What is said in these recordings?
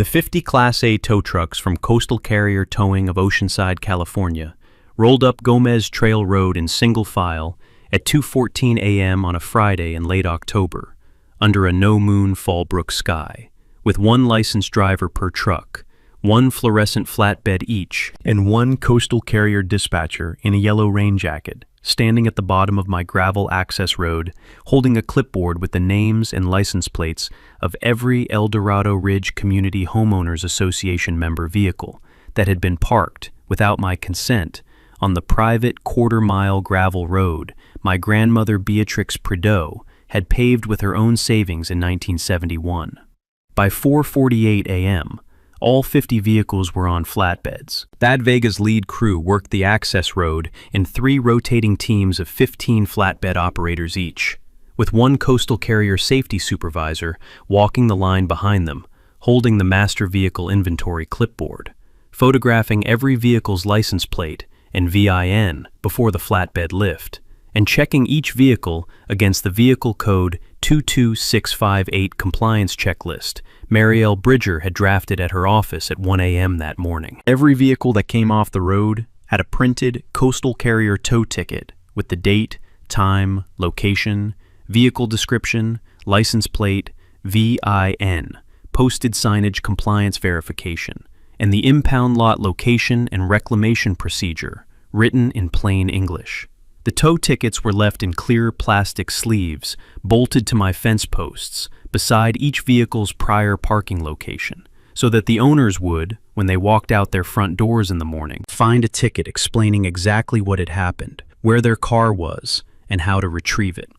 The 50 Class A tow trucks from Coastal Carrier Towing of Oceanside, California, rolled up Gomez Trail Road in single file at 2:14 a.m. on a Friday in late October, under a no-moon Fallbrook sky, with one licensed driver per truck, one fluorescent flatbed each, and one Coastal Carrier dispatcher in a yellow rain jacket, standing at the bottom of my gravel access road, holding a clipboard with the names and license plates of every El Dorado Ridge Community Homeowners Association member vehicle that had been parked, without my consent, on the private quarter-mile gravel road my grandmother Beatrix Prideaux had paved with her own savings in 1971. By 4:48 a.m., all 50 vehicles were on flatbeds. Thad Vega's lead crew worked the access road in 3 rotating teams of 15 flatbed operators each, with one Coastal Carrier safety supervisor walking the line behind them, holding the master vehicle inventory clipboard, photographing every vehicle's license plate and VIN before the flatbed lift, and checking each vehicle against the Vehicle Code 22658 compliance checklist Marielle Bridger had drafted at her office at 1 a.m. that morning. Every vehicle that came off the road had a printed Coastal Carrier tow ticket with the date, time, location, vehicle description, license plate, VIN, posted signage compliance verification, and the impound lot location and reclamation procedure, written in plain English. The tow tickets were left in clear plastic sleeves, bolted to my fence posts, beside each vehicle's prior parking location, so that the owners would, when they walked out their front doors in the morning, find a ticket explaining exactly what had happened, where their car was, and how to retrieve it.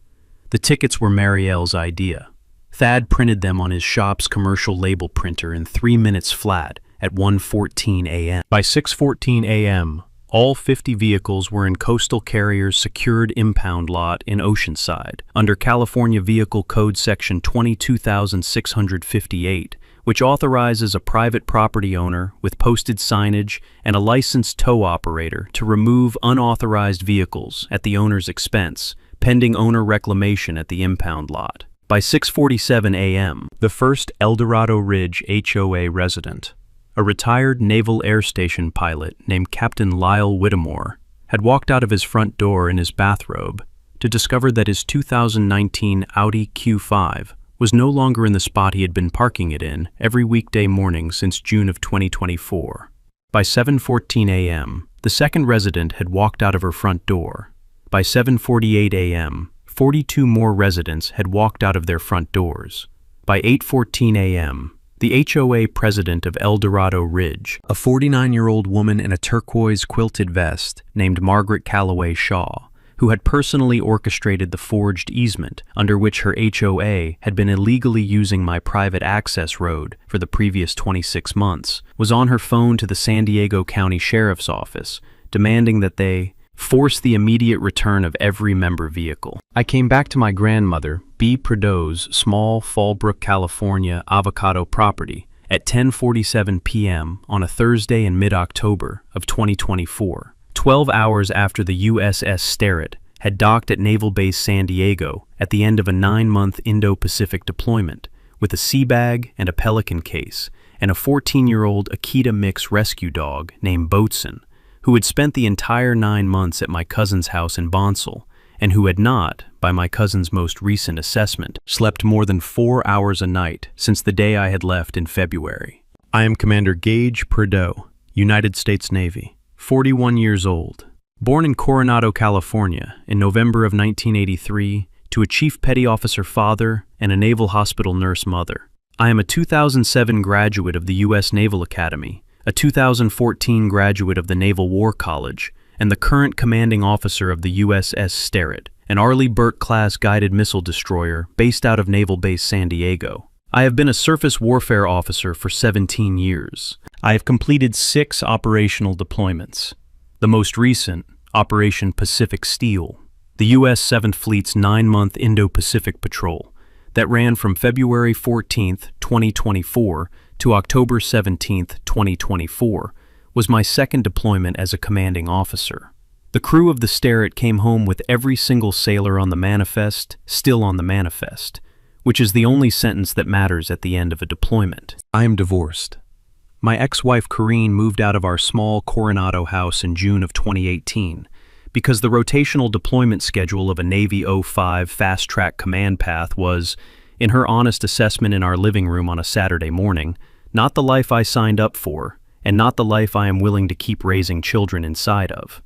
The tickets were Marielle's idea. Thad printed them on his shop's commercial label printer in 3 minutes flat at 1:14 a.m. By 6:14 a.m., all 50 vehicles were in Coastal Carrier's secured impound lot in Oceanside, under California Vehicle Code Section 22658, which authorizes a private property owner with posted signage and a licensed tow operator to remove unauthorized vehicles at the owner's expense, pending owner reclamation at the impound lot. By 6:47 a.m., the first El Dorado Ridge HOA resident, a retired Naval Air Station pilot named Captain Lyle Whittemore, had walked out of his front door in his bathrobe to discover that his 2019 Audi Q5 was no longer in the spot he had been parking it in every weekday morning since June of 2024. By 7:14 a.m., the second resident had walked out of her front door. By 7:48 a.m., 42 more residents had walked out of their front doors. By 8:14 a.m., the HOA president of El Dorado Ridge, a 49-year-old woman in a turquoise quilted vest named Margaret Calloway Shaw, who had personally orchestrated the forged easement under which her HOA had been illegally using my private access road for the previous 26 months, was on her phone to the San Diego County Sheriff's Office, demanding that they force the immediate return of every member vehicle. I came back to my grandmother, B. Prideaux's small Fallbrook, California avocado property at 10:47 p.m. on a Thursday in mid-October of 2024, 12 hours after the USS Sterett had docked at Naval Base San Diego at the end of a 9-month Indo-Pacific deployment, with a sea bag and a pelican case, and a 14-year-old Akita mix rescue dog named Boatson, who had spent the entire 9 months at my cousin's house in Bonsall, and who had not, by my cousin's most recent assessment, slept more than 4 hours a night since the day I had left in February. I am Commander Gage Prideaux, United States Navy, 41 years old, born in Coronado, California in November of 1983 to a Chief Petty Officer father and a Naval Hospital nurse mother. I am a 2007 graduate of the U.S. Naval Academy, a 2014 graduate of the Naval War College, and the current commanding officer of the USS Sterett, an Arleigh Burke-class guided missile destroyer based out of Naval Base San Diego. I have been a surface warfare officer for 17 years. I have completed 6 operational deployments. The most recent, Operation Pacific Steel, the U.S. 7th Fleet's 9-month Indo-Pacific patrol that ran from February 14, 2024 to October 17, 2024, was my second deployment as a commanding officer. The crew of the Sterett came home with every single sailor on the manifest still on the manifest, which is the only sentence that matters at the end of a deployment. I am divorced. My ex-wife Corrine moved out of our small Coronado house in June of 2018 because the rotational deployment schedule of a Navy 05 fast-track command path was, in her honest assessment in our living room on a Saturday morning, not the life I signed up for, and not the life I am willing to keep raising children inside of.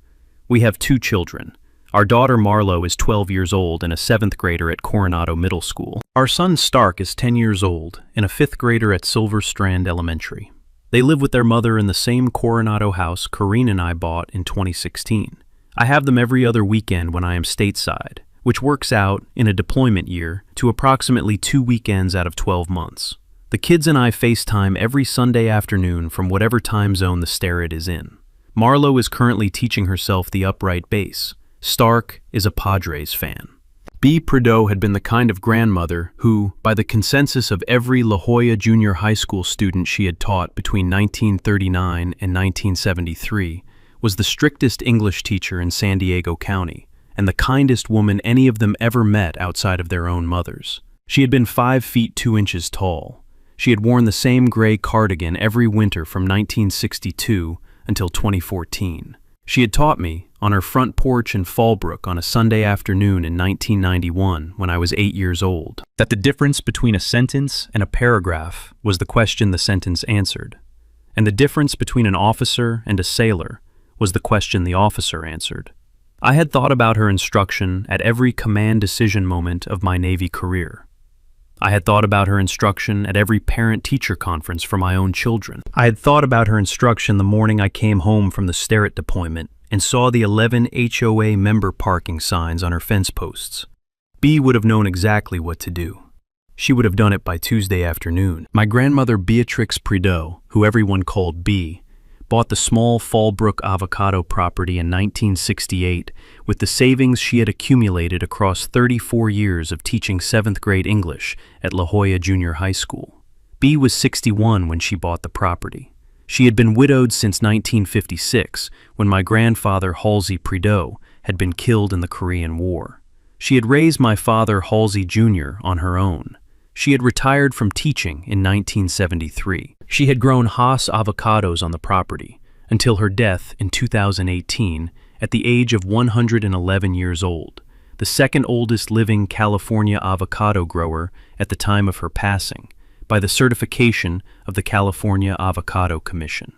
We have 2 children. Our daughter Marlo is 12 years old and a 7th grader at Coronado Middle School. Our son Stark is 10 years old and a 5th grader at Silver Strand Elementary. They live with their mother in the same Coronado house Corrine and I bought in 2016. I have them every other weekend when I am stateside, which works out, in a deployment year, to approximately 2 weekends out of 12 months. The kids and I FaceTime every Sunday afternoon from whatever time zone the Starret is in. Marlo is currently teaching herself the upright bass. Stark is a Padres fan. B. Prideaux had been the kind of grandmother who, by the consensus of every La Jolla Junior High School student she had taught between 1939 and 1973, was the strictest English teacher in San Diego County, and the kindest woman any of them ever met outside of their own mothers. She had been 5 feet 2 inches tall. She had worn the same gray cardigan every winter from 1962 until 2014. She had taught me, on her front porch in Fallbrook on a Sunday afternoon in 1991 when I was 8 years old, that the difference between a sentence and a paragraph was the question the sentence answered, and the difference between an officer and a sailor was the question the officer answered. I had thought about her instruction at every command decision moment of my Navy career. I had thought about her instruction at every parent-teacher conference for my own children. I had thought about her instruction the morning I came home from the Starret deployment and saw the 11 HOA member parking signs on her fence posts. B would have known exactly what to do. She would have done it by Tuesday afternoon. My grandmother Beatrix Prideaux, who everyone called B, bought the small Fallbrook avocado property in 1968 with the savings she had accumulated across 34 years of teaching 7th grade English at La Jolla Junior High School. B was 61 when she bought the property. She had been widowed since 1956, when my grandfather Halsey Prideaux had been killed in the Korean War. She had raised my father Halsey Jr. on her own. She had retired from teaching in 1973. She had grown Hass avocados on the property until her death in 2018 at the age of 111 years old, the second oldest living California avocado grower at the time of her passing, by the certification of the California Avocado Commission.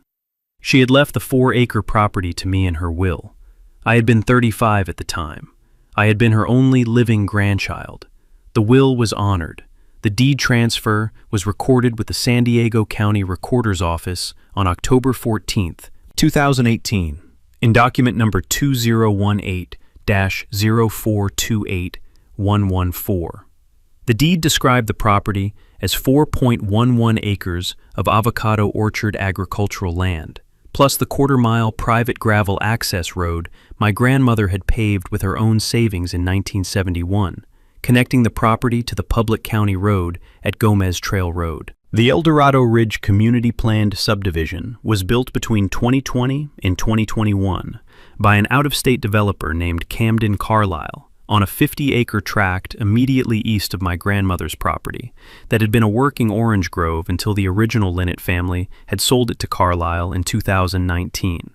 She had left the 4-acre property to me in her will. I had been 35 at the time. I had been her only living grandchild. The will was honored. The deed transfer was recorded with the San Diego County Recorder's Office on October 14, 2018, in document number 2018-0428114. The deed described the property as 4.11 acres of avocado orchard agricultural land, plus the quarter-mile private gravel access road my grandmother had paved with her own savings in 1971, connecting the property to the public county road at Gomez Trail Road. The El Dorado Ridge Community Planned Subdivision was built between 2020 and 2021 by an out-of-state developer named Camden Carlisle on a 50-acre tract immediately east of my grandmother's property that had been a working orange grove until the original Linnett family had sold it to Carlisle in 2019.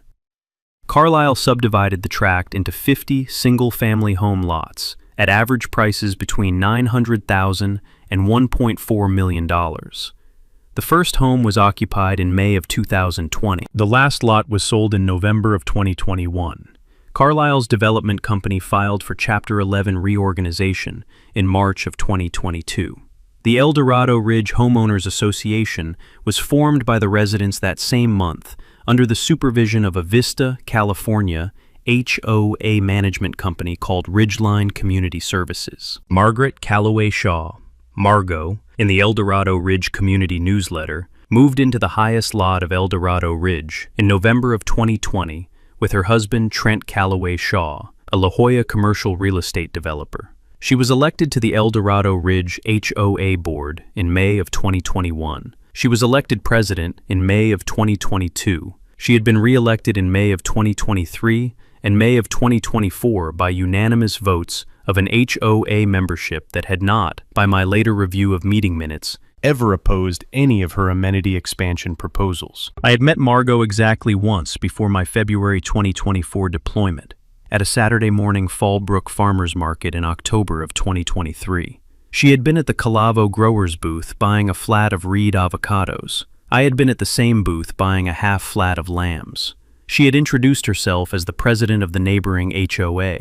Carlisle subdivided the tract into 50 single-family home lots at average prices between $900,000 and $1.4 million. The first home was occupied in May of 2020. The last lot was sold in November of 2021. Carlisle's development company filed for Chapter 11 reorganization in March of 2022. The El Dorado Ridge Homeowners Association was formed by the residents that same month under the supervision of a Vista, California, HOA management company called Ridgeline Community Services. Margaret Calloway Shaw, Margot, in the El Dorado Ridge Community Newsletter, moved into the highest lot of El Dorado Ridge in November of 2020 with her husband Trent Calloway Shaw, a La Jolla commercial real estate developer. She was elected to the El Dorado Ridge HOA board in May of 2021. She was elected president in May of 2022. She had been re-elected in May of 2023 and May of 2024 by unanimous votes of an HOA membership that had not, by my later review of meeting minutes, ever opposed any of her amenity expansion proposals. I had met Margot exactly once before my February 2024 deployment, at a Saturday morning Fallbrook Farmers Market in October of 2023. She had been at the Calavo Growers booth buying a flat of Reed avocados. I had been at the same booth buying a half flat of lambs. She had introduced herself as the president of the neighboring HOA.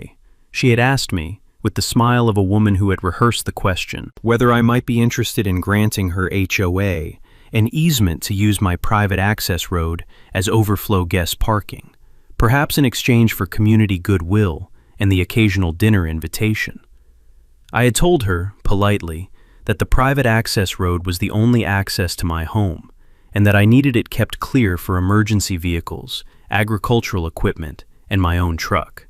She had asked me, with the smile of a woman who had rehearsed the question, whether I might be interested in granting her HOA an easement to use my private access road as overflow guest parking, perhaps in exchange for community goodwill and the occasional dinner invitation. I had told her, politely, that the private access road was the only access to my home, and that I needed it kept clear for emergency vehicles, agricultural equipment, and my own truck.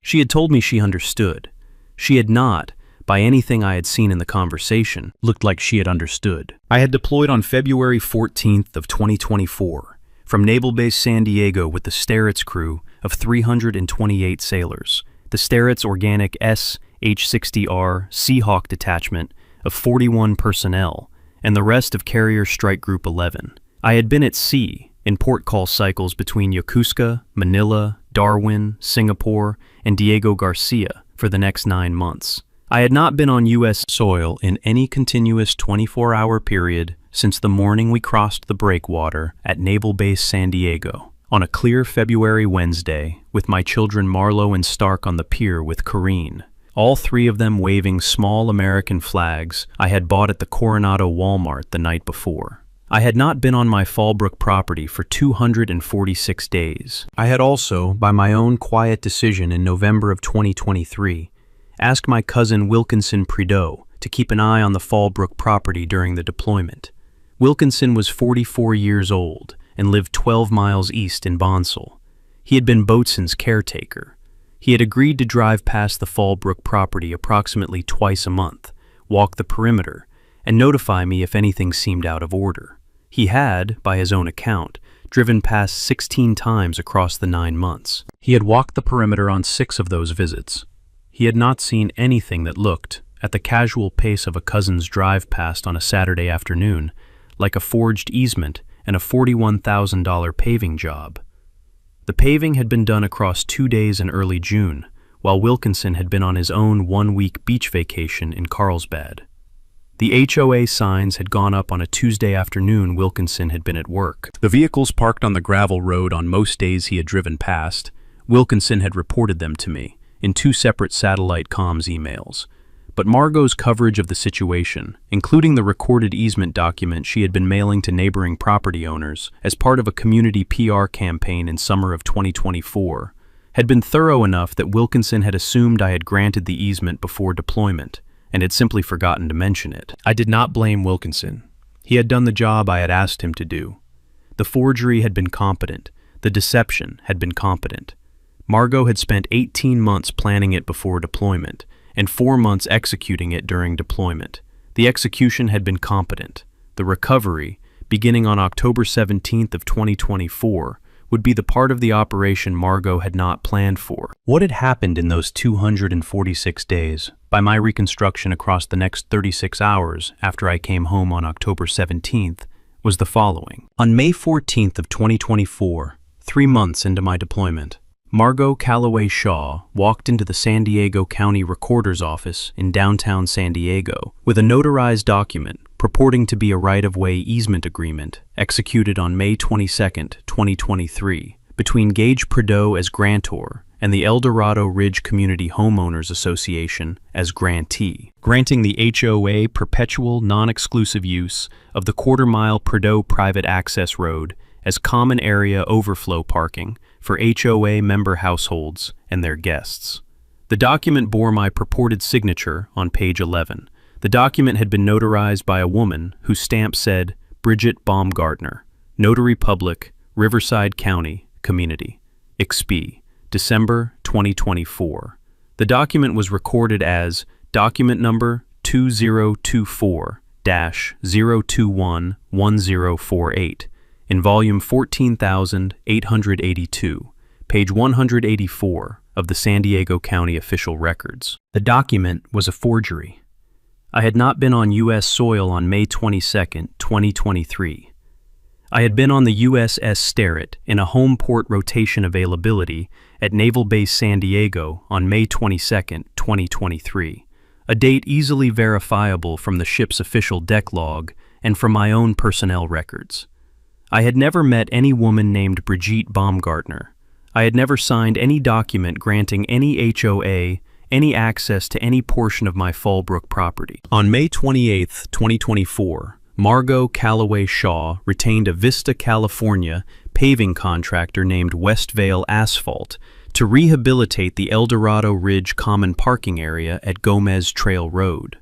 She had told me she understood. She had not, by anything I had seen in the conversation, looked like she had understood. I had deployed on February 14th of 2024 from Naval Base San Diego with the Steritz crew of 328 sailors, the Steritz Organic SH-60R Seahawk detachment of 41 personnel, and the rest of Carrier Strike Group 11. I had been at sea, in port call cycles between Yokosuka, Manila, Darwin, Singapore, and Diego Garcia for the next 9 months. I had not been on U.S. soil in any continuous 24-hour period since the morning we crossed the breakwater at Naval Base San Diego on a clear February Wednesday with my children Marlo and Stark on the pier with Corrine, all three of them waving small American flags I had bought at the Coronado Walmart the night before. I had not been on my Fallbrook property for 246 days. I had also, by my own quiet decision in November of 2023, asked my cousin Wilkinson Prideaux to keep an eye on the Fallbrook property during the deployment. Wilkinson was 44 years old and lived 12 miles east in Bonsall. He had been Boatswain's caretaker. He had agreed to drive past the Fallbrook property approximately twice a month, walk the perimeter, and notify me if anything seemed out of order. He had, by his own account, driven past 16 times across the 9 months. He had walked the perimeter on 6 of those visits. He had not seen anything that looked, at the casual pace of a cousin's drive past on a Saturday afternoon, like a forged easement and a $41,000 paving job. The paving had been done across 2 days in early June, while Wilkinson had been on his own 1-week beach vacation in Carlsbad. The HOA signs had gone up on a Tuesday afternoon Wilkinson had been at work. The vehicles parked on the gravel road on most days he had driven past, Wilkinson had reported them to me in 2 separate satellite comms emails. But Margot's coverage of the situation, including the recorded easement document she had been mailing to neighboring property owners as part of a community PR campaign in summer of 2024, had been thorough enough that Wilkinson had assumed I had granted the easement before deployment, and had simply forgotten to mention it. I did not blame Wilkinson. He had done the job I had asked him to do. The forgery had been competent. The deception had been competent. Margot had spent 18 months planning it before deployment, and 4 months executing it during deployment. The execution had been competent. The recovery, beginning on October 17th of 2024, would be the part of the operation Margot had not planned for. What had happened in those 246 days, by my reconstruction across the next 36 hours after I came home on October 17th, was the following. On May 14th of 2024, 3 months into my deployment, Margot Calloway Shaw walked into the San Diego County Recorder's office in downtown San Diego with a notarized document purporting to be a right-of-way easement agreement executed on May 22, 2023, between Gage Prideaux as grantor and the El Dorado Ridge Community Homeowners Association as grantee, granting the HOA perpetual non-exclusive use of the quarter-mile Prideaux private access road as common area overflow parking for HOA member households and their guests. The document bore my purported signature on page 11. The document had been notarized by a woman whose stamp said, Bridget Baumgartner, Notary Public, Riverside County, Community, XP, December 2024. The document was recorded as document number 2024-0211048 in volume 14,882, page 184 of the San Diego County official records. The document was a forgery. I had not been on U.S. soil on May 22, 2023. I had been on the USS Sterett in a home port rotation availability at Naval Base San Diego on May 22, 2023, a date easily verifiable from the ship's official deck log and from my own personnel records. I had never met any woman named Brigitte Baumgartner. I had never signed any document granting any HOA any access to any portion of my Fallbrook property. On May 28, 2024, Margot Calloway Shaw retained a Vista, California paving contractor named Westvale Asphalt to rehabilitate the El Dorado Ridge common parking area at Gomez Trail Road.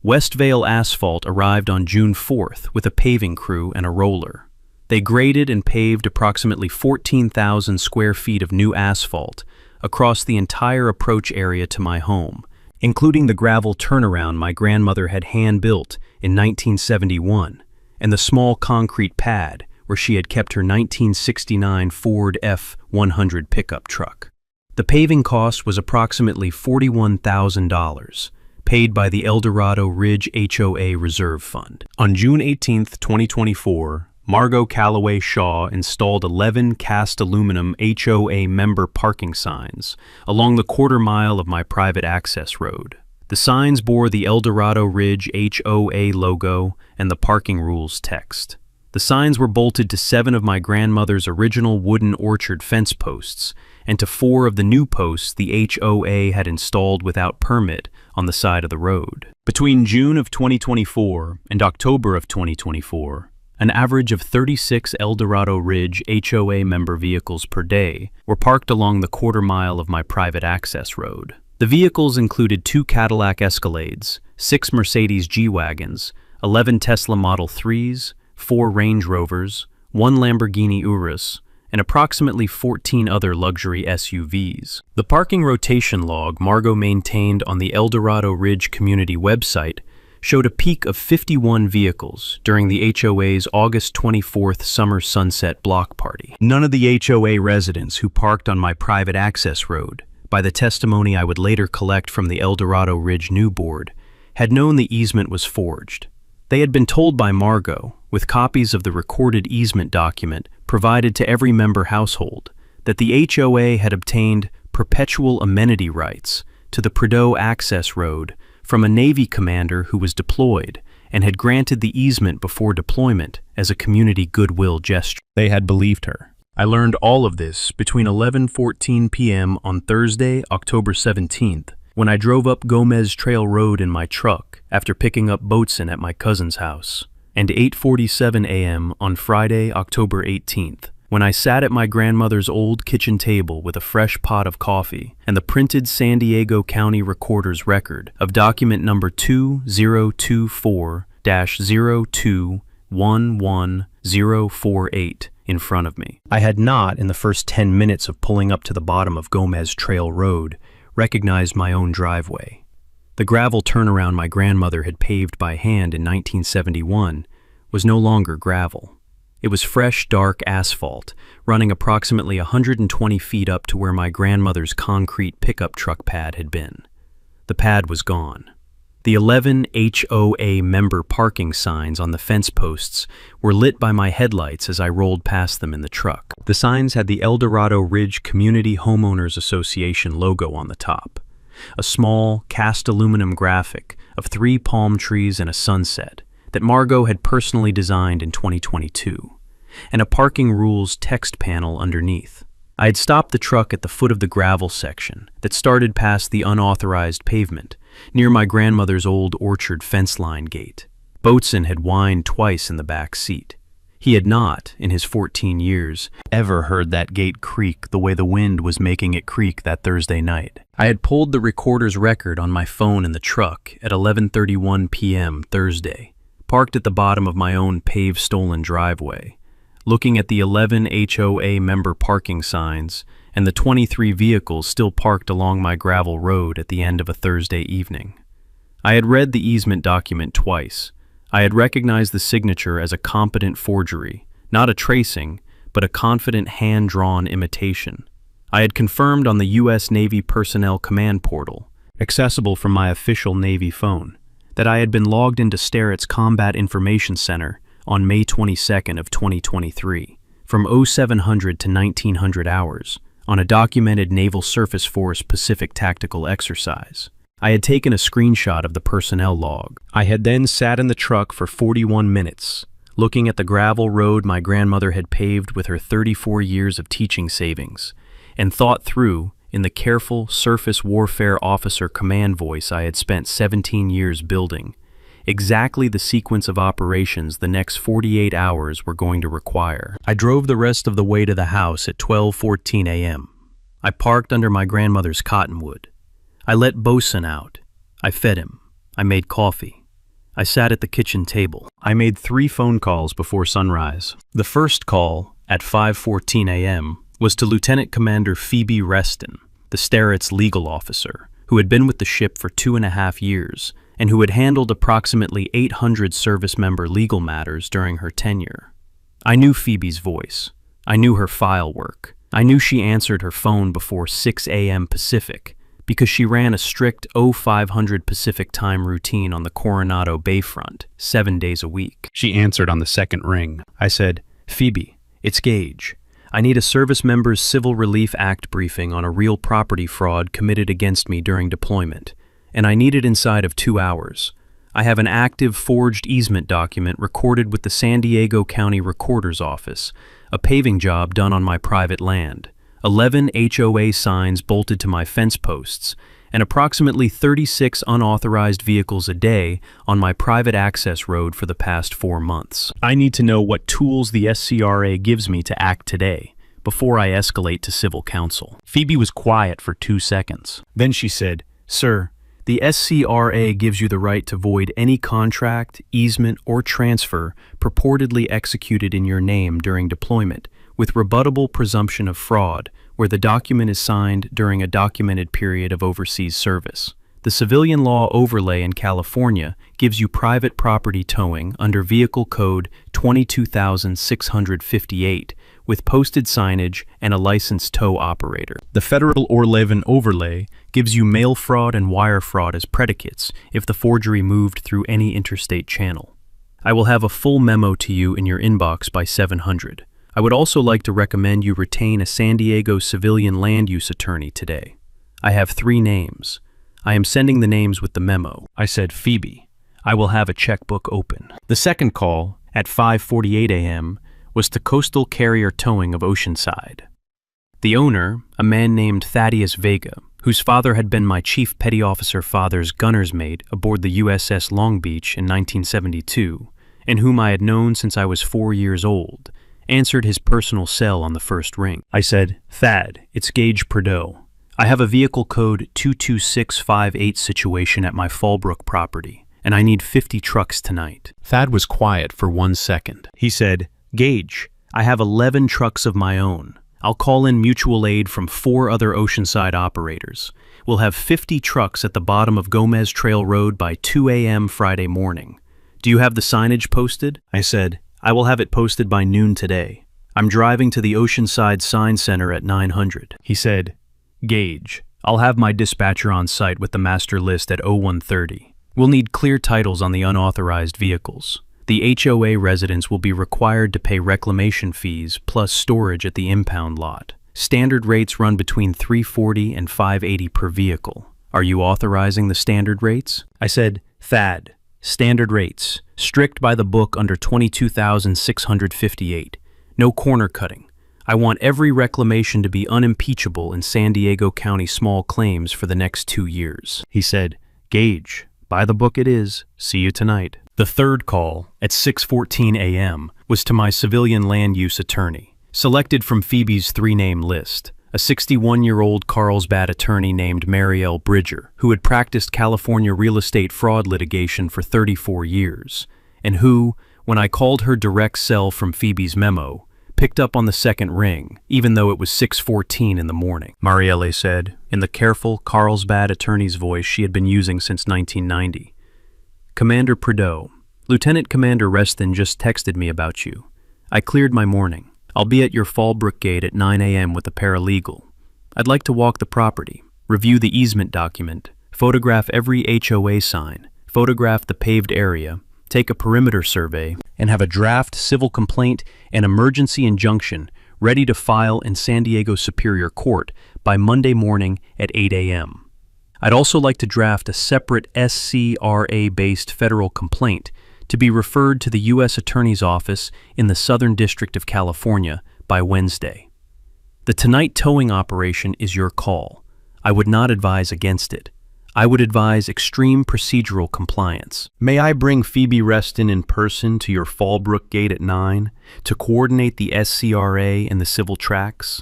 Westvale Asphalt arrived on June 4th with a paving crew and a roller. They graded and paved approximately 14,000 square feet of new asphalt across the entire approach area to my home, including the gravel turnaround my grandmother had hand-built in 1971 and the small concrete pad where she had kept her 1969 Ford F-100 pickup truck. The paving cost was approximately $41,000, paid by the El Dorado Ridge HOA Reserve Fund. On June 18, 2024, Margot Calloway Shaw installed 11 cast aluminum HOA member parking signs along the quarter-mile of my private access road. The signs bore the El Dorado Ridge HOA logo and the parking rules text. The signs were bolted to 7 of my grandmother's original wooden orchard fence posts and to 4 of the new posts the HOA had installed without permit on the side of the road. Between June of 2024 and October of 2024, an average of 36 El Dorado Ridge HOA member vehicles per day were parked along the quarter-mile of my private access road. The vehicles included 2 Cadillac Escalades, 6 Mercedes G-Wagons, 11 Tesla Model 3s, 4 Range Rovers, 1 Lamborghini Urus, and approximately 14 other luxury SUVs. The parking rotation log Margot maintained on the El Dorado Ridge community website showed a peak of 51 vehicles during the HOA's August 24th summer sunset block party. None of the HOA residents who parked on my private access road, by the testimony I would later collect from the El Dorado Ridge New Board, had known the easement was forged. They had been told by Margot, with copies of the recorded easement document provided to every member household, that the HOA had obtained perpetual amenity rights to the Prudhoe access road from a Navy commander who was deployed and had granted the easement before deployment as a community goodwill gesture. They had believed her. I learned all of this between 11:14 p.m. on Thursday, October 17th, when I drove up Gomez Trail Road in my truck after picking up Boatson at my cousin's house, and 8:47 a.m. on Friday, October 18th, when I sat at my grandmother's old kitchen table with a fresh pot of coffee and the printed San Diego County Recorder's record of document number 2024-0211048 in front of me. I had not, in the first 10 minutes of pulling up to the bottom of Gomez Trail Road, recognized my own driveway. The gravel turnaround my grandmother had paved by hand in 1971 was no longer gravel. It was fresh, dark asphalt, running approximately 120 feet up to where my grandmother's concrete pickup truck pad had been. The pad was gone. The 11 HOA member parking signs on the fence posts were lit by my headlights as I rolled past them in the truck. The signs had the El Dorado Ridge Community Homeowners Association logo on the top, a small, cast aluminum graphic of 3 palm trees and a sunset that Margot had personally designed in 2022, and a parking rules text panel underneath. I had stopped the truck at the foot of the gravel section that started past the unauthorized pavement, near my grandmother's old orchard fence line gate. Boatson had whined twice in the back seat. He had not, in his 14 years, ever heard that gate creak the way the wind was making it creak that Thursday night. I had pulled the recorder's record on my phone in the truck at 11:31 p.m. Thursday, parked at the bottom of my own paved stolen driveway, looking at the 11 HOA member parking signs and the 23 vehicles still parked along my gravel road at the end of a Thursday evening. I had read the easement document twice. I had recognized the signature as a competent forgery, not a tracing, but a confident hand-drawn imitation. I had confirmed on the U.S. Navy Personnel Command Portal, accessible from my official Navy phone, that I had been logged into Sterrett's Combat Information Center on May 22nd of 2023, from 0700 to 1900 hours, on a documented Naval Surface Force Pacific tactical exercise. I had taken a screenshot of the personnel log. I had then sat in the truck for 41 minutes, looking at the gravel road my grandmother had paved with her 34 years of teaching savings, and thought through, in the careful surface warfare officer command voice I had spent 17 years building, exactly the sequence of operations the next 48 hours were going to require. I drove the rest of the way to the house at 12:14 a.m. I parked under my grandmother's cottonwood. I let Bosun out. I fed him. I made coffee. I sat at the kitchen table. I made 3 phone calls before sunrise. The first call, at 5:14 a.m., was to Lieutenant Commander Phoebe Reston, the Sterrett's legal officer, who had been with the ship for 2.5 years and who had handled approximately 800 service member legal matters during her tenure. I knew Phoebe's voice. I knew her file work. I knew she answered her phone before 6 a.m. Pacific because she ran a strict 0500 Pacific time routine on the Coronado Bayfront 7 days a week. She answered on the second ring. I said, "Phoebe, it's Gage. I need a Service Members Civil Relief Act briefing on a real property fraud committed against me during deployment, and I need it inside of 2 hours. I have an active forged easement document recorded with the San Diego County Recorder's Office, a paving job done on my private land, 11 HOA signs bolted to my fence posts, and approximately 36 unauthorized vehicles a day on my private access road for the past 4 months. I need to know what tools the SCRA gives me to act today, before I escalate to civil counsel." Phoebe was quiet for 2 seconds. Then she said, "Sir, the SCRA gives you the right to void any contract, easement, or transfer purportedly executed in your name during deployment, with rebuttable presumption of fraud, where the document is signed during a documented period of overseas service. The civilian law overlay in California gives you private property towing under Vehicle Code 22,658 with posted signage and a licensed tow operator. The federal Orlevan overlay gives you mail fraud and wire fraud as predicates if the forgery moved through any interstate channel. I will have a full memo to you in your inbox by 700. I would also like to recommend you retain a San Diego civilian land use attorney today. I have 3 names. I am sending the names with the memo." I said, "Phoebe, I will have a checkbook open." The second call, at 5:48 a.m., was to Coastal Carrier Towing of Oceanside. The owner, a man named Thaddeus Vega, whose father had been my chief petty officer father's gunner's mate aboard the USS Long Beach in 1972, and whom I had known since I was 4 years old, answered his personal cell on the first ring. I said, "Thad, it's Gage Prideaux. I have a vehicle code 22658 situation at my Fallbrook property, and I need 50 trucks tonight." Thad was quiet for 1 second. He said, "Gage, I have 11 trucks of my own. I'll call in mutual aid from 4 other Oceanside operators. We'll have 50 trucks at the bottom of Gomez Trail Road by 2 a.m. Friday morning. Do you have the signage posted?" I said, "I will have it posted by noon today. I'm driving to the Oceanside Sign Center at 900. He said, "Gage, I'll have my dispatcher on site with the master list at 0130. We'll need clear titles on the unauthorized vehicles. The HOA residents will be required to pay reclamation fees plus storage at the impound lot. Standard rates run between $340 and $580 per vehicle. Are you authorizing the standard rates?" I said, "Thad, standard rates, strict by the book under 22,658. No corner cutting. I want every reclamation to be unimpeachable in San Diego County small claims for the next 2 years." He said, "Gage, by the book it is. See you tonight." The third call, at 6:14 a.m., was to my civilian land use attorney, selected from Phoebe's 3-name list, a 61-year-old Carlsbad attorney named Marielle Bridger, who had practiced California real estate fraud litigation for 34 years, and who, when I called her direct cell from Phoebe's memo, picked up on the second ring, even though it was 6:14 in the morning. Marielle said, in the careful Carlsbad attorney's voice she had been using since 1990, "Commander Prideaux, Lieutenant Commander Reston just texted me about you. I cleared my morning. I'll be at your Fallbrook gate at 9 a.m. with a paralegal. I'd like to walk the property, review the easement document, photograph every HOA sign, photograph the paved area, take a perimeter survey, and have a draft civil complaint and emergency injunction ready to file in San Diego Superior Court by Monday morning at 8 a.m. I'd also like to draft a separate SCRA-based federal complaint to be referred to the U.S. Attorney's Office in the Southern District of California by Wednesday. The tonight towing operation is your call. I would not advise against it. I would advise extreme procedural compliance. May I bring Phoebe Reston in person to your Fallbrook gate at 9 to coordinate the SCRA and the civil tracks?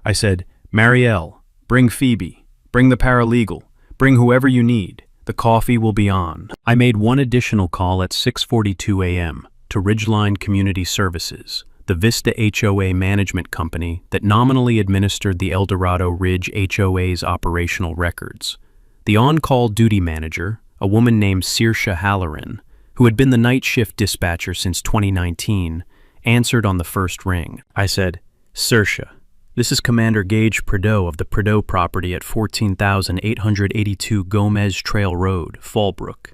I said, Marielle, bring Phoebe, bring the paralegal, bring whoever you need. The coffee will be on. I made one additional call at 6:42 a.m. to Ridgeline Community Services, the Vista HOA management company that nominally administered the El Dorado Ridge HOA's operational records. The on-call duty manager, a woman named Saoirse Halloran, who had been the night shift dispatcher since 2019, answered on the first ring. I said, Saoirse, this is Commander Gage Prideaux of the Prideaux property at 14,882 Gomez Trail Road, Fallbrook.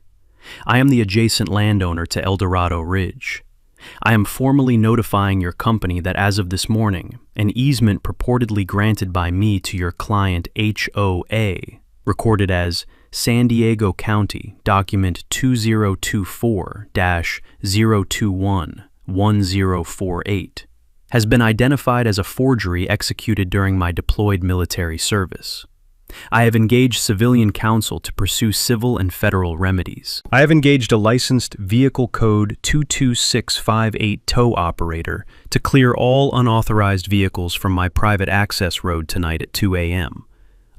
I am the adjacent landowner to El Dorado Ridge. I am formally notifying your company that as of this morning, an easement purportedly granted by me to your client HOA, recorded as San Diego County Document 2024-021-1048, has been identified as a forgery executed during my deployed military service. I have engaged civilian counsel to pursue civil and federal remedies. I have engaged a licensed Vehicle Code 22658 tow operator to clear all unauthorized vehicles from my private access road tonight at 2 a.m.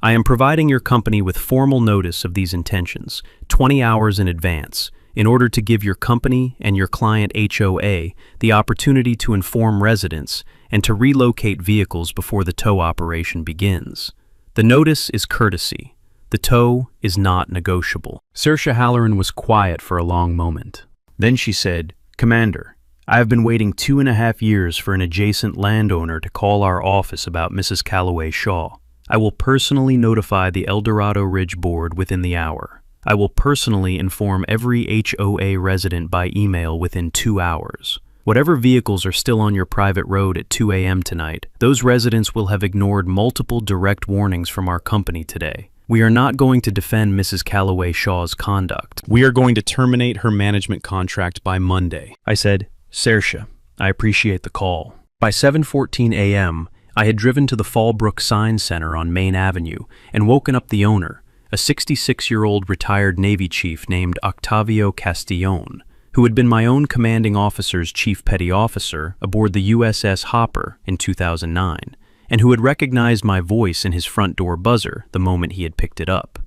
I am providing your company with formal notice of these intentions, 20 hours in advance, in order to give your company and your client HOA the opportunity to inform residents and to relocate vehicles before the tow operation begins. The notice is courtesy. The tow is not negotiable. Saoirse Halloran was quiet for a long moment. Then she said, Commander, I have been waiting 2.5 years for an adjacent landowner to call our office about Mrs. Calloway Shaw. I will personally notify the El Dorado Ridge Board within the hour. I will personally inform every HOA resident by email within 2 hours. Whatever vehicles are still on your private road at 2 a.m. tonight, those residents will have ignored multiple direct warnings from our company today. We are not going to defend Mrs. Calloway Shaw's conduct. We are going to terminate her management contract by Monday. I said, Saoirse, I appreciate the call. By 7:14 a.m., I had driven to the Fallbrook Sign Center on Main Avenue and woken up the owner, a 66-year-old retired Navy chief named Octavio Castillon, who had been my own commanding officer's chief petty officer aboard the USS Hopper in 2009, and who had recognized my voice in his front door buzzer the moment he had picked it up.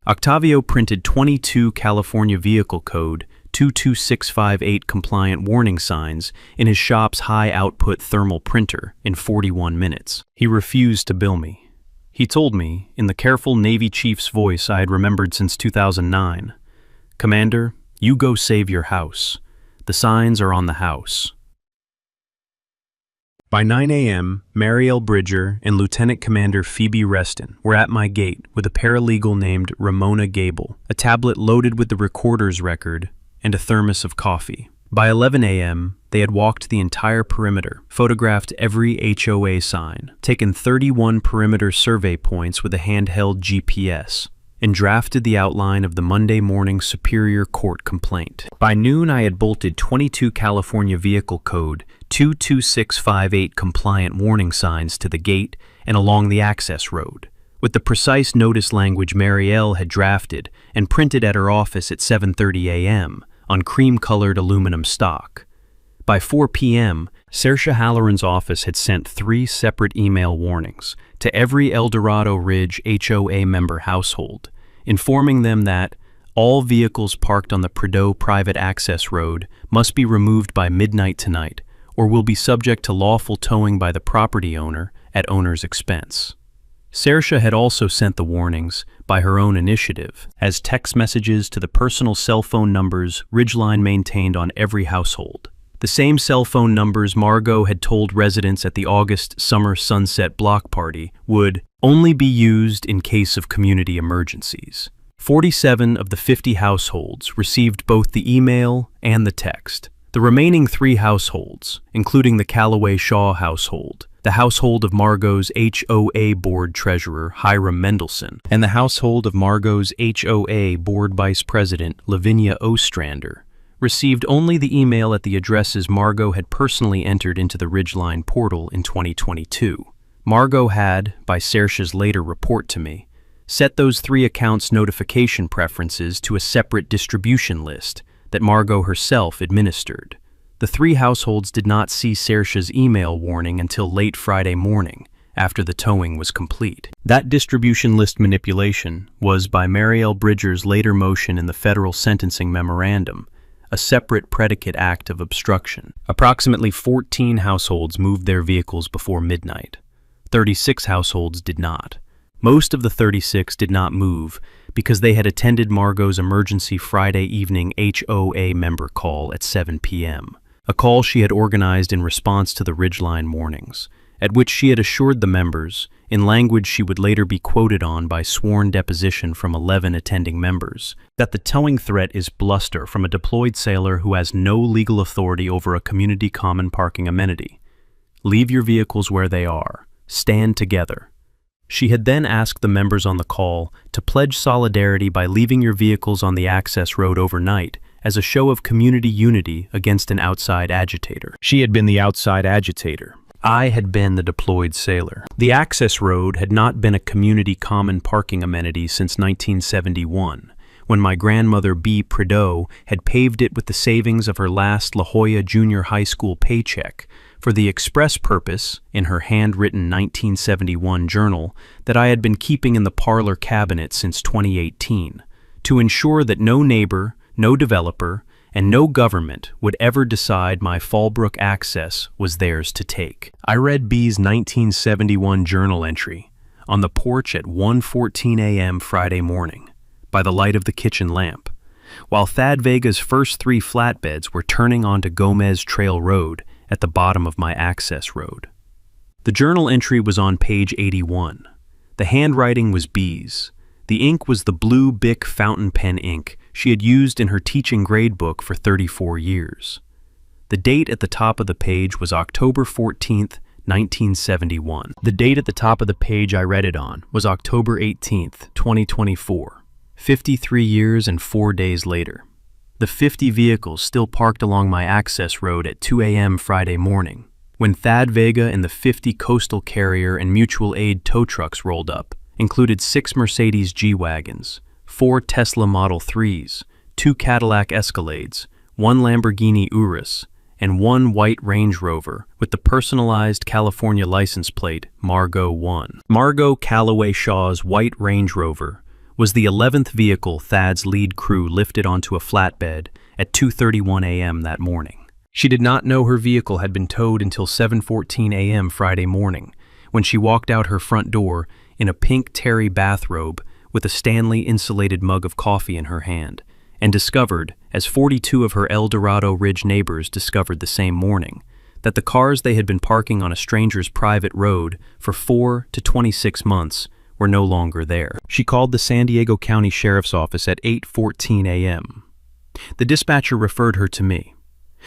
Octavio printed 22 California Vehicle Code 22658 compliant warning signs in his shop's high-output thermal printer in 41 minutes. He refused to bill me. He told me, in the careful Navy chief's voice I had remembered since 2009, Commander, you go save your house. The signs are on the house. By 9 a.m., Marielle Bridger and Lieutenant Commander Phoebe Reston were at my gate with a paralegal named Ramona Gable, a tablet loaded with the recorder's record, and a thermos of coffee. By 11 a.m., they had walked the entire perimeter, photographed every HOA sign, taken 31 perimeter survey points with a handheld GPS, and drafted the outline of the Monday morning Superior Court complaint. By noon, I had bolted 22 California Vehicle Code 22658 compliant warning signs to the gate and along the access road, with the precise notice language Marielle had drafted and printed at her office at 7:30 a.m. on cream-colored aluminum stock. By 4 p.m., Saoirse Halloran's office had sent 3 separate email warnings to every El Dorado Ridge HOA member household, informing them that all vehicles parked on the Prideaux private access road must be removed by midnight tonight or will be subject to lawful towing by the property owner at owner's expense. Saoirse had also sent the warnings, by her own initiative, as text messages to the personal cell phone numbers Ridgeline maintained on every household. The same cell phone numbers Margot had told residents at the August Summer Sunset Block Party would Only be used in case of community emergencies. 47 of the 50 households received both the email and the text. The remaining 3 households, including the Callaway Shaw household, the household of Margot's HOA board treasurer Hiram Mendelson, and the household of Margot's HOA board vice president Lavinia Ostrander, received only the email at the addresses Margot had personally entered into the Ridgeline portal in 2022. Margot had, by Saoirse's later report to me, set those 3 accounts' notification preferences to a separate distribution list that Margot herself administered. The 3 households did not see Saoirse's email warning until late Friday morning, after the towing was complete. That distribution list manipulation was, by Marielle Bridger's later motion in the federal sentencing memorandum, a separate predicate act of obstruction. Approximately 14 households moved their vehicles before midnight. 36 households did not. Most of the 36 did not move because they had attended Margot's emergency Friday evening HOA member call at 7 p.m., a call she had organized in response to the Ridgeline warnings, at which she had assured the members, in language she would later be quoted on by sworn deposition from 11 attending members, that the towing threat is bluster from a deployed sailor who has no legal authority over a community common parking amenity. Leave your vehicles where they are. Stand together. She had then asked the members on the call to pledge solidarity by leaving your vehicles on the access road overnight as a show of community unity against an outside agitator. She had been the outside agitator. I had been the deployed sailor. The access road had not been a community common parking amenity since 1971, when my grandmother B. Prideaux had paved it with the savings of her last La Jolla Junior High School paycheck, for the express purpose, in her handwritten 1971 journal that I had been keeping in the parlor cabinet since 2018, to ensure that no neighbor, no developer, and no government would ever decide my Fallbrook access was theirs to take. I read B's 1971 journal entry on the porch at 1:14 a.m. Friday morning, by the light of the kitchen lamp, while Thad Vega's first 3 flatbeds were turning onto Gomez Trail Road at the bottom of my access road. The journal entry was on page 81. The handwriting was B's. The ink was the blue Bic fountain pen ink she had used in her teaching grade book for 34 years. The date at the top of the page was October 14th, 1971. The date at the top of the page I read it on was October 18th, 2024, 53 years and 4 days later. The 50 vehicles still parked along my access road at 2 a.m. Friday morning, when Thad Vega and the 50 Coastal Carrier and Mutual Aid tow trucks rolled up, included 6 Mercedes G-Wagons, 4 Tesla Model 3s, 2 Cadillac Escalades, 1 Lamborghini Urus, and 1 white Range Rover with the personalized California license plate Margot 1. Margot Callaway Shaw's white Range Rover was the 11th vehicle Thad's lead crew lifted onto a flatbed at 2:31 a.m. that morning. She did not know her vehicle had been towed until 7:14 a.m. Friday morning, when she walked out her front door in a pink terry bathrobe with a Stanley insulated mug of coffee in her hand, and discovered, as 42 of her El Dorado Ridge neighbors discovered the same morning, that the cars they had been parking on a stranger's private road for 4 to 26 months were no longer there. She called the San Diego County Sheriff's Office at 8:14 a.m. The dispatcher referred her to me.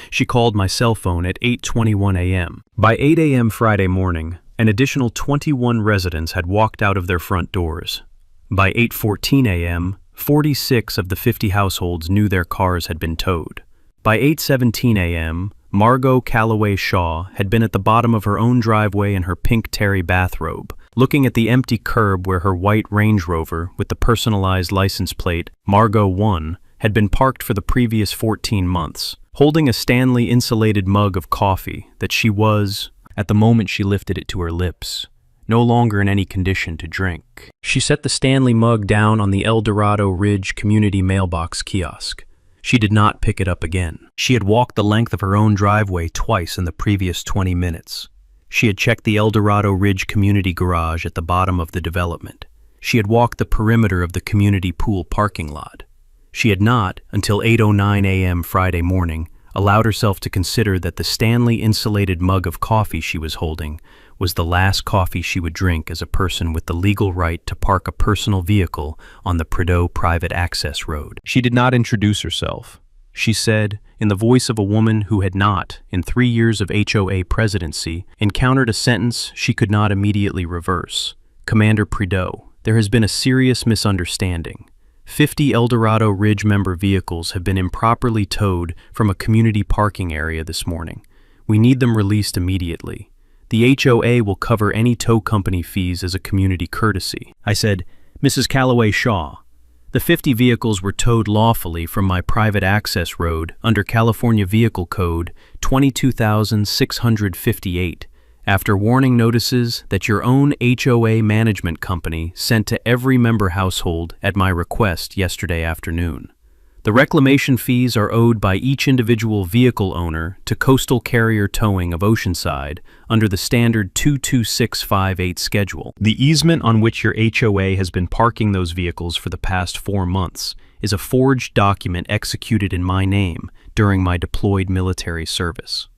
She called my cell phone at 8:21 a.m. By 8 a.m. Friday morning, an additional 21 residents had walked out of their front doors. By 8:14 a.m., 46 of the 50 households knew their cars had been towed. By 8:17 a.m., Margot Callaway Shaw had been at the bottom of her own driveway in her pink terry bathrobe, looking at the empty curb where her white Range Rover with the personalized license plate Margot 1 had been parked for the previous 14 months, holding a Stanley insulated mug of coffee that she was, at the moment she lifted it to her lips, no longer in any condition to drink. She set the Stanley mug down on the El Dorado Ridge community mailbox kiosk. She did not pick it up again. She had walked the length of her own driveway twice in the previous 20 minutes. She had checked the El Dorado Ridge community garage at the bottom of the development. She had walked the perimeter of the community pool parking lot. She had not, until 8:09 a.m. Friday morning, allowed herself to consider that the Stanley insulated mug of coffee she was holding was the last coffee she would drink as a person with the legal right to park a personal vehicle on the Prideaux private access road. She did not introduce herself. She said, in the voice of a woman who had not, in 3 years of HOA presidency, encountered a sentence she could not immediately reverse. Commander Prideaux, there has been a serious misunderstanding. 50 Eldorado Ridge member vehicles have been improperly towed from a community parking area this morning. We need them released immediately. The HOA will cover any tow company fees as a community courtesy. I said, Mrs. Calloway Shaw, the 50 vehicles were towed lawfully from my private access road under California Vehicle Code 22,658 after warning notices that your own HOA management company sent to every member household at my request yesterday afternoon. The reclamation fees are owed by each individual vehicle owner to Coastal Carrier Towing of Oceanside under the standard 22658 schedule. The easement on which your HOA has been parking those vehicles for the past 4 months is a forged document executed in my name during my deployed military service.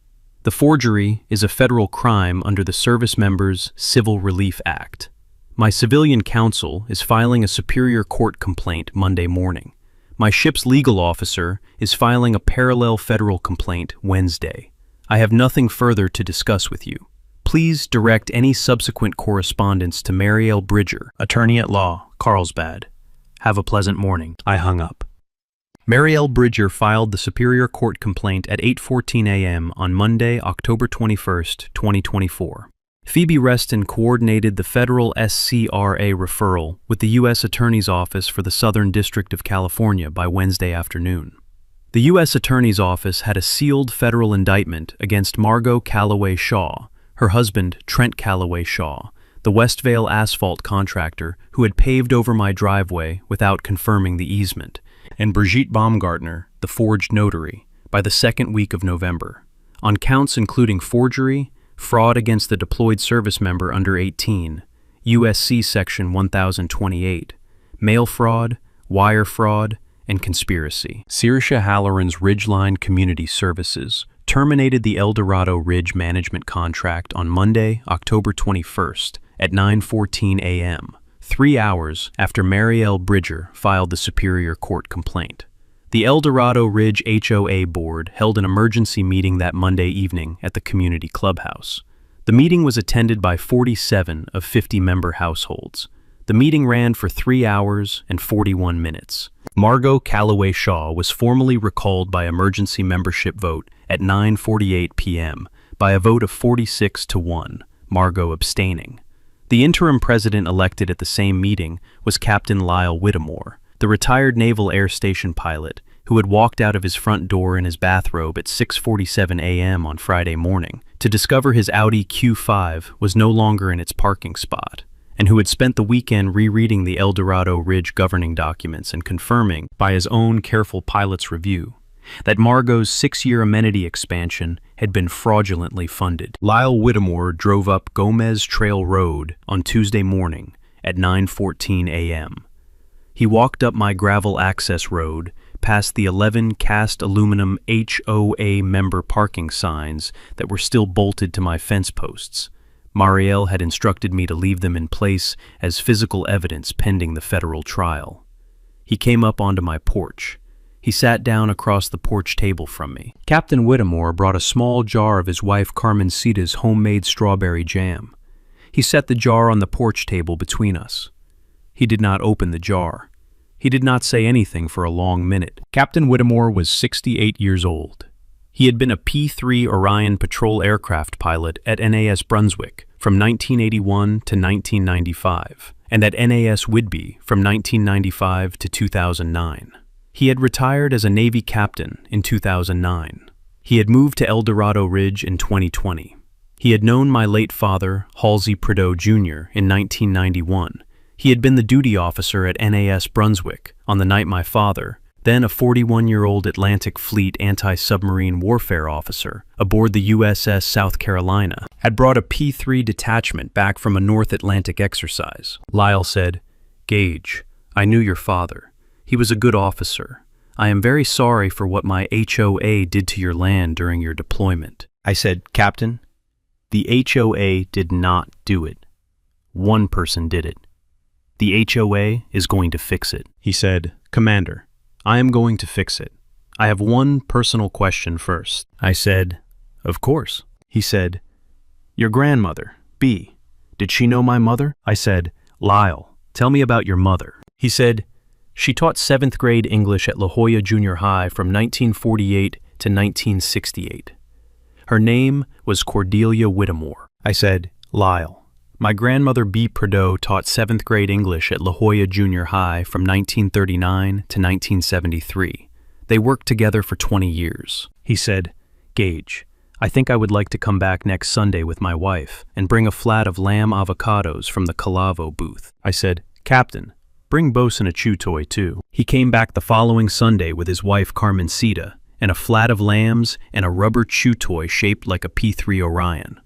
The forgery is a federal crime under the Service Members Civil Relief Act. My civilian counsel is filing a Superior Court complaint Monday morning. My ship's legal officer is filing a parallel federal complaint Wednesday. I have nothing further to discuss with you. Please direct any subsequent correspondence to Marielle Bridger, Attorney at Law, Carlsbad. Have a pleasant morning. I hung up. Marielle Bridger filed the Superior Court complaint at 8:14 a.m. on Monday, October 21, 2024. Phoebe Reston coordinated the federal SCRA referral with the U.S. Attorney's Office for the Southern District of California by Wednesday afternoon. The U.S. Attorney's Office had a sealed federal indictment against Margot Calloway Shaw, her husband Trent Calloway Shaw, the Westvale asphalt contractor who had paved over my driveway without confirming the easement, and Brigitte Baumgartner, the forged notary, by the second week of November, on counts including forgery, fraud against the deployed service member under 18, USC Section 1028, mail fraud, wire fraud, and conspiracy. Sirsha Halloran's Ridgeline Community Services terminated the Eldorado Ridge management contract on Monday, October 21st at 9:14 a.m., 3 hours after Marielle Bridger filed the Superior Court complaint. The Eldorado Ridge HOA board held an emergency meeting that Monday evening at the community clubhouse. The meeting was attended by 47 of 50 member households. The meeting ran for 3 hours and 41 minutes. Margot Calloway Shaw was formally recalled by emergency membership vote at 9:48 p.m. by a vote of 46-1, Margot abstaining. The interim president elected at the same meeting was Captain Lyle Whittemore, the retired Naval Air Station pilot who had walked out of his front door in his bathrobe at 6:47 a.m. on Friday morning to discover his Audi Q5 was no longer in its parking spot, and who had spent the weekend rereading the Eldorado Ridge governing documents and confirming, by his own careful pilot's review, that Margot's 6-year amenity expansion had been fraudulently funded. Lyle Whittemore drove up Gomez Trail Road on Tuesday morning at 9:14 a.m. He walked up my gravel access road past the 11 cast aluminum HOA member parking signs that were still bolted to my fence posts. Marielle had instructed me to leave them in place as physical evidence pending the federal trial. He came up onto my porch. He sat down across the porch table from me. Captain Whittemore brought a small jar of his wife Carmencita's homemade strawberry jam. He set the jar on the porch table between us. He did not open the jar. He did not say anything for a long minute. Captain Whittemore was 68 years old. He had been a P-3 Orion patrol aircraft pilot at NAS Brunswick from 1981 to 1995, and at NAS Whidbey from 1995 to 2009. He had retired as a Navy captain in 2009. He had moved to Eldorado Ridge in 2020. He had known my late father, Halsey Prideaux Jr., in 1991. He had been the duty officer at NAS Brunswick on the night my father, then a 41-year-old Atlantic Fleet anti-submarine warfare officer aboard the USS South Carolina, had brought a P-3 detachment back from a North Atlantic exercise. Lyle said, "Gage, I knew your father. He was a good officer. I am very sorry for what my HOA did to your land during your deployment. I said, Captain, the HOA did not do it. One person did it. The HOA is going to fix it. He said, Commander, I am going to fix it. I have one personal question first. I said, Of course. He said, Your grandmother, B, did she know my mother? I said, Lyle, tell me about your mother. He said, She taught 7th grade English at La Jolla Junior High from 1948 to 1968. Her name was Cordelia Whittemore. I said, Lyle, my grandmother B. Prideaux taught 7th grade English at La Jolla Junior High from 1939 to 1973. They worked together for 20 years. He said, Gage, I think I would like to come back next Sunday with my wife and bring a flat of lamb avocados from the Calavo booth. I said, Captain, bring Bosun a chew toy too. He came back the following Sunday with his wife Carmencita and a flat of lambs and a rubber chew toy shaped like a P3 Orion.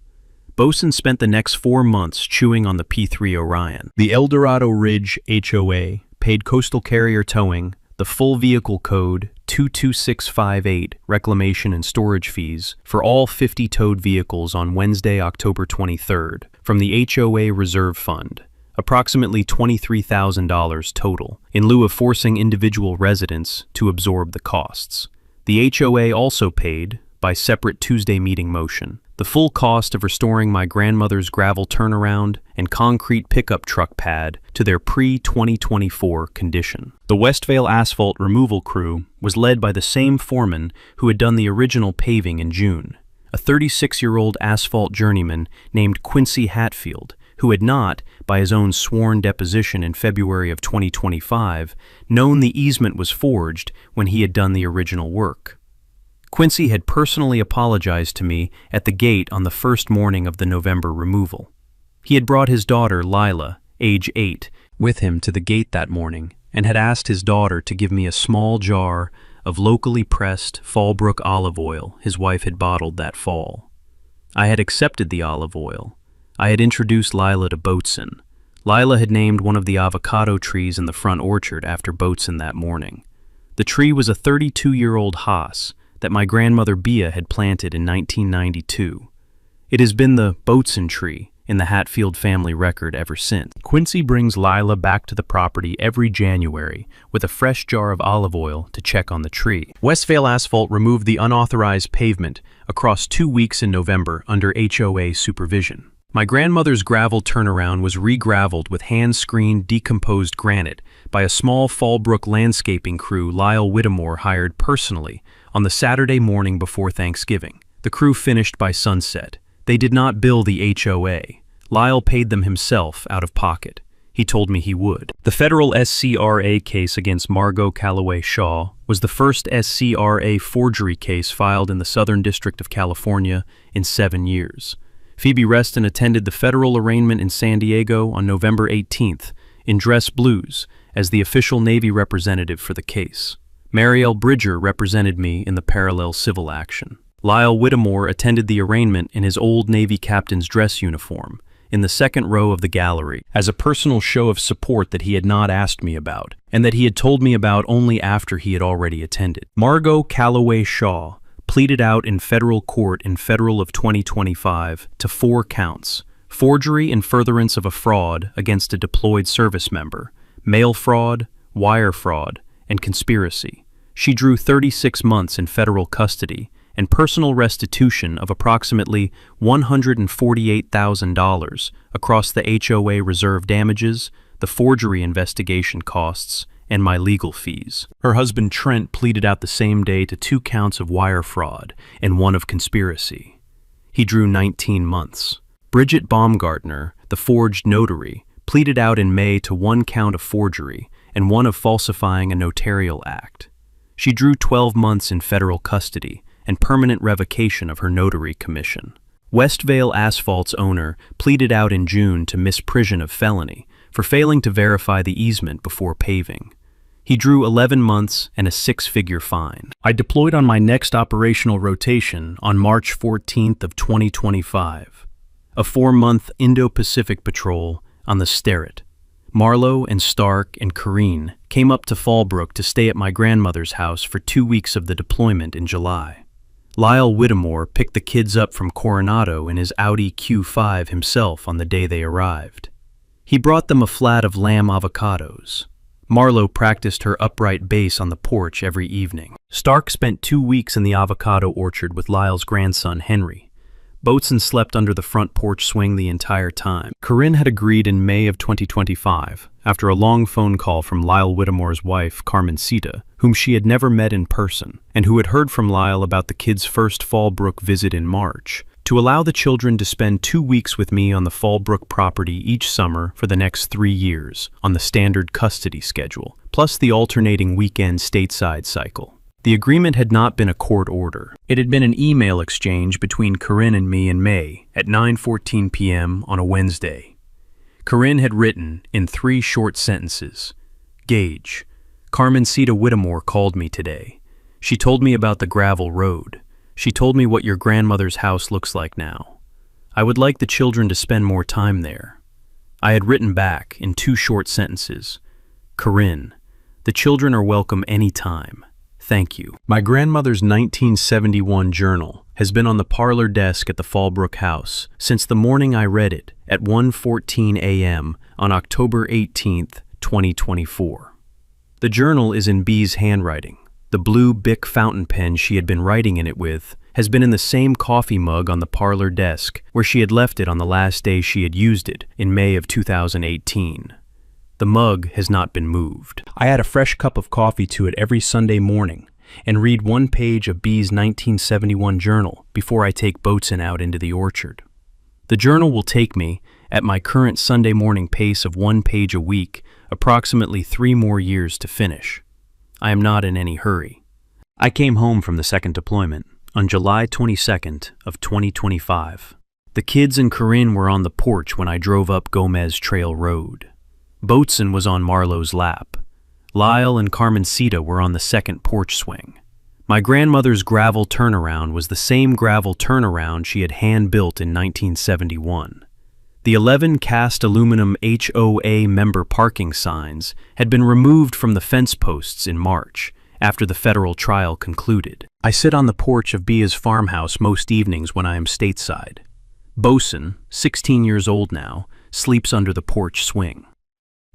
Bosun spent the next 4 months chewing on the P3 Orion. The El Dorado Ridge HOA paid Coastal Carrier Towing the full vehicle code 22658 reclamation and storage fees for all 50 towed vehicles on Wednesday, October 23rd from the HOA Reserve Fund, approximately $23,000 total, in lieu of forcing individual residents to absorb the costs. The HOA also paid, by separate Tuesday meeting motion, the full cost of restoring my grandmother's gravel turnaround and concrete pickup truck pad to their pre-2024 condition. The Westvale asphalt removal crew was led by the same foreman who had done the original paving in June, a 36-year-old asphalt journeyman named Quincy Hatfield, who had not, by his own sworn deposition in February of 2025, known the easement was forged when he had done the original work. Quincy had personally apologized to me at the gate on the first morning of the November removal. He had brought his daughter, Lila, age 8, with him to the gate that morning and had asked his daughter to give me a small jar of locally pressed Fallbrook olive oil his wife had bottled that fall. I had accepted the olive oil. I had introduced Lila to Boatson. Lila had named one of the avocado trees in the front orchard after Boatson that morning. The tree was a 32-year-old Haas that my grandmother Bea had planted in 1992. It has been the Boatson tree in the Hatfield family record ever since. Quincy brings Lila back to the property every January with a fresh jar of olive oil to check on the tree. Westvale Asphalt removed the unauthorized pavement across 2 weeks in November under HOA supervision. My grandmother's gravel turnaround was re-graveled with hand-screened decomposed granite by a small Fallbrook landscaping crew Lyle Whittemore hired personally on the Saturday morning before Thanksgiving. The crew finished by sunset. They did not bill the HOA. Lyle paid them himself out of pocket. He told me he would. The federal SCRA case against Margot Calloway Shaw was the first SCRA forgery case filed in the Southern District of California in 7 years. Phoebe Reston attended the federal arraignment in San Diego on November 18th in dress blues as the official Navy representative for the case. Marielle Bridger represented me in the parallel civil action. Lyle Whittemore attended the arraignment in his old Navy captain's dress uniform in the second row of the gallery as a personal show of support that he had not asked me about and that he had told me about only after he had already attended. Margot Calloway Shaw pleaded out in federal court in Federal of 2025 to 4 counts: forgery in furtherance of a fraud against a deployed service member, mail fraud, wire fraud, and conspiracy. She drew 36 months in federal custody and personal restitution of approximately $148,000 across the HOA reserve damages, the forgery investigation costs, and my legal fees. Her husband Trent pleaded out the same day to 2 counts of wire fraud and 1 of conspiracy. He drew 19 months. Bridget Baumgartner, the forged notary, pleaded out in May to 1 count of forgery and 1 of falsifying a notarial act. She drew 12 months in federal custody and permanent revocation of her notary commission. Westvale Asphalt's owner pleaded out in June to misprision of felony for failing to verify the easement before paving. He drew 11 months and a 6-figure fine. I deployed on my next operational rotation on March 14th of 2025, a 4-month Indo-Pacific patrol on the Sterret. Marlowe and Stark and Kareen came up to Fallbrook to stay at my grandmother's house for 2 weeks of the deployment in July. Lyle Whittemore picked the kids up from Coronado in his Audi Q5 himself on the day they arrived. He brought them a flat of lamb avocados. Marlo practiced her upright bass on the porch every evening. Stark spent 2 weeks in the avocado orchard with Lyle's grandson, Henry. Boatswain slept under the front porch swing the entire time. Corinne had agreed in May of 2025, after a long phone call from Lyle Whittemore's wife, Carmencita, whom she had never met in person, and who had heard from Lyle about the kids' first Fallbrook visit in March, to allow the children to spend 2 weeks with me on the Fallbrook property each summer for the next 3 years, on the standard custody schedule, plus the alternating weekend stateside cycle. The agreement had not been a court order. It had been an email exchange between Corinne and me in May at 9:14 p.m. on a Wednesday. Corinne had written, in 3 short sentences, "Gage, Carmencita Whittemore called me today. She told me about the gravel road. She told me what your grandmother's house looks like now. I would like the children to spend more time there." I had written back, in 2 short sentences, "Corinne, the children are welcome any time. Thank you." My grandmother's 1971 journal has been on the parlor desk at the Fallbrook house since the morning I read it at 1:14 a.m. on October 18, 2024. The journal is in Bee's handwriting. The blue Bic fountain pen she had been writing in it with has been in the same coffee mug on the parlor desk where she had left it on the last day she had used it in May of 2018. The mug has not been moved. I add a fresh cup of coffee to it every Sunday morning and read 1 page of Bee's 1971 journal before I take Boatswain out into the orchard. The journal will take me, at my current Sunday morning pace of 1 page a week, approximately 3 more years to finish. I am not in any hurry. I came home from the second deployment on July 22nd of 2025. The kids and Corinne were on the porch when I drove up Gomez Trail Road. Boatswain was on Marlo's lap. Lyle and Carmencita were on the second porch swing. My grandmother's gravel turnaround was the same gravel turnaround she had hand-built in 1971. The 11 cast aluminum HOA member parking signs had been removed from the fence posts in March, after the federal trial concluded. I sit on the porch of Bea's farmhouse most evenings when I am stateside. Boatswain, 16 years old now, sleeps under the porch swing.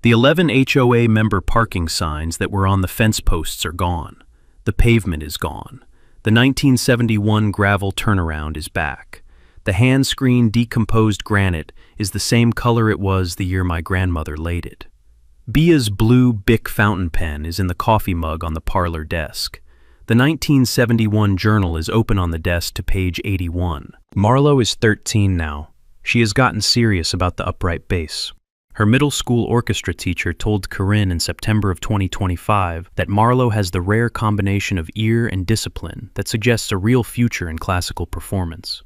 The 11 HOA member parking signs that were on the fence posts are gone. The pavement is gone. The 1971 gravel turnaround is back. The hand-screened decomposed granite is the same color it was the year my grandmother laid it. Bea's blue Bic fountain pen is in the coffee mug on the parlor desk. The 1971 journal is open on the desk to page 81. Marlo is 13 now. She has gotten serious about the upright bass. Her middle school orchestra teacher told Corinne in September of 2025 that Marlo has the rare combination of ear and discipline that suggests a real future in classical performance.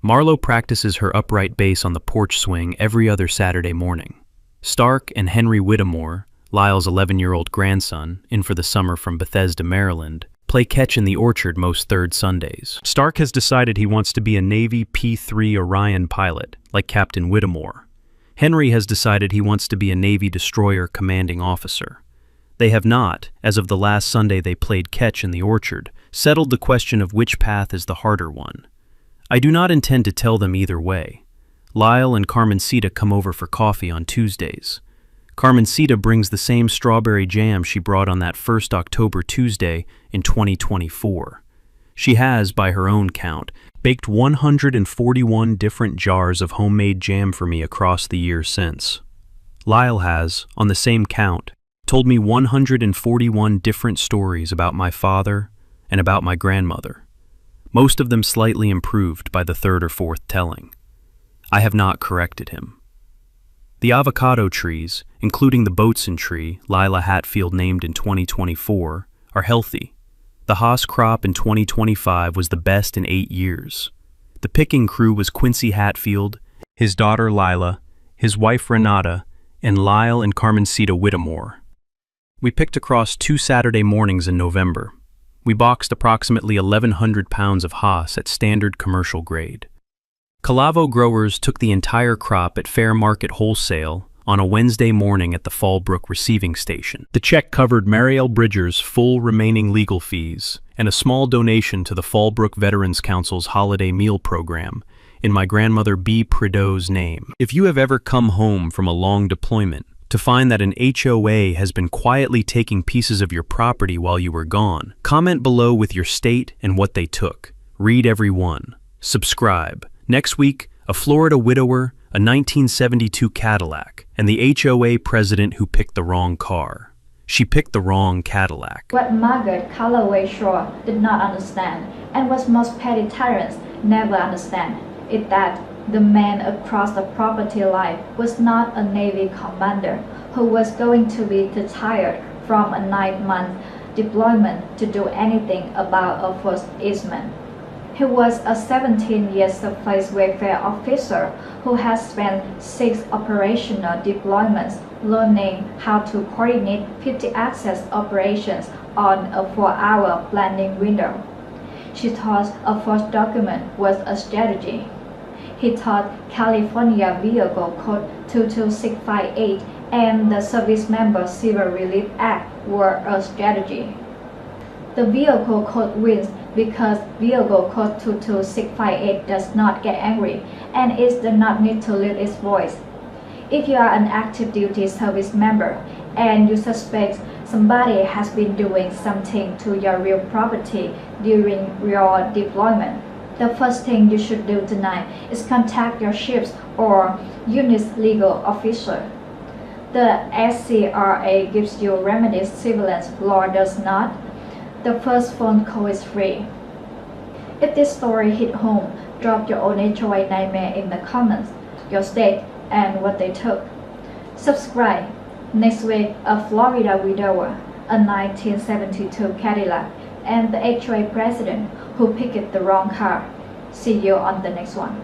Marlo practices her upright bass on the porch swing every other Saturday morning. Stark and Henry Whittemore, Lyle's 11-year-old grandson, in for the summer from Bethesda, Maryland, play catch in the orchard most third Sundays. Stark has decided he wants to be a Navy P-3 Orion pilot, like Captain Whittemore. Henry has decided he wants to be a Navy destroyer commanding officer. They have not, as of the last Sunday they played catch in the orchard, settled the question of which path is the harder one. I do not intend to tell them either way. Lyle and Carmencita come over for coffee on Tuesdays. Carmencita brings the same strawberry jam she brought on that first October Tuesday in 2024. She has, by her own count, baked 141 different jars of homemade jam for me across the year since. Lyle has, on the same count, told me 141 different stories about my father and about my grandmother, most of them slightly improved by the 3rd or 4th telling. I have not corrected him. The avocado trees, including the Boatswain tree Lila Hatfield named in 2024, are healthy. The Haas crop in 2025 was the best in 8 years. The picking crew was Quincy Hatfield, his daughter Lila, his wife Renata, and Lyle and Carmencita Whittemore. We picked across 2 Saturday mornings in November. We boxed approximately 1,100 pounds of Haas at standard commercial grade. Calavo growers took the entire crop at fair market wholesale on a Wednesday morning at the Fallbrook receiving station. The check covered Marielle Bridger's full remaining legal fees and a small donation to the Fallbrook Veterans Council's holiday meal program in my grandmother B. Prideaux's name. If you have ever come home from a long deployment to find that an HOA has been quietly taking pieces of your property while you were gone, comment below with your state and what they took. Read every one. Subscribe. Next week, a Florida widower, a 1972 Cadillac, and the HOA president who picked the wrong car. She picked the wrong Cadillac. What Margaret Calloway Shaw did not understand, and what most petty tyrants never understand, is that the man across the property line was not a Navy commander who was going to be retired from a 9-month deployment to do anything about a first easement. He was a 17-year surface welfare officer who has spent 6 operational deployments learning how to coordinate 50 access operations on a 4-hour planning window. She thought a first document was a strategy. He thought California Vehicle Code 22658 and the Service Member Civil Relief Act were a strategy. The Vehicle Code wins because Vehicle Code 22658 does not get angry and it does not need to lift its voice. If you are an active duty service member and you suspect somebody has been doing something to your real property during your deployment, the first thing you should do tonight is contact your ship's or unit's legal officer. The SCRA gives you remedies surveillance law does not. The first phone call is free. If this story hit home, drop your own HOA nightmare in the comments, your state, and what they took. Subscribe. Next week, a Florida widower, a 1972 Cadillac, and the HOA president who picked the wrong car. See you on the next one.